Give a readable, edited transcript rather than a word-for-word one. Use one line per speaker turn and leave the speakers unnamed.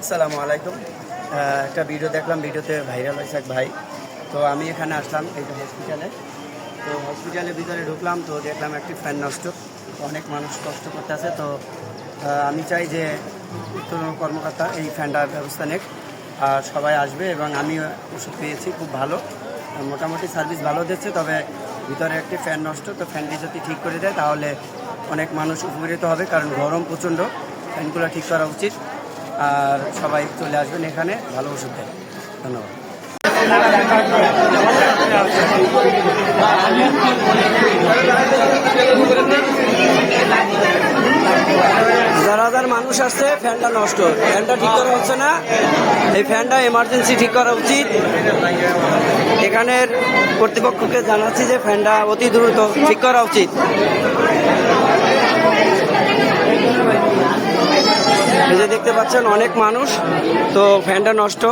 আসসালামু আলাইকুম। একটা ভিডিও দেখলাম, ভিডিওতে ভাইরাল হয়েছে এক ভাই। তো আমি এখানে আসলাম এই যে হসপিটালে। তো হসপিটালের ভিতরে ঢুকলাম, তো দেখলাম একটি ফ্যান নষ্ট, অনেক মানুষ কষ্ট করতে আছে। তো আমি চাই যে কর্মকর্তা এই ফ্যানটার ব্যবস্থা নেক, আর সবাই আসবে। এবং আমি ওষুধ পেয়েছি, খুব ভালো, মোটামুটি সার্ভিস ভালো দিচ্ছে। তবে ভিতরে একটি ফ্যান নষ্ট, তো ফ্যানটি যদি ঠিক করে দেয় তাহলে অনেক মানুষ উপকৃত হবে, কারণ গরম প্রচণ্ড। ফ্যানগুলো ঠিক করা উচিত, আর সবাই চলে আসবেন এখানে, ভালো ওষুধ দেয়। ধন্যবাদ। হাজার হাজার মানুষ আসছে, ফ্যানটা নষ্ট, ফ্যানটা ঠিক করা হচ্ছে না। এই ফ্যানটা এমার্জেন্সি ঠিক করা উচিত। এখানের কর্তৃপক্ষকে জানাচ্ছি যে ফ্যানটা অতি দ্রুত ঠিক করা উচিত। এই যে দেখতে পাচ্ছেন অনেক মানুষ, তো ফ্যানটা নষ্ট।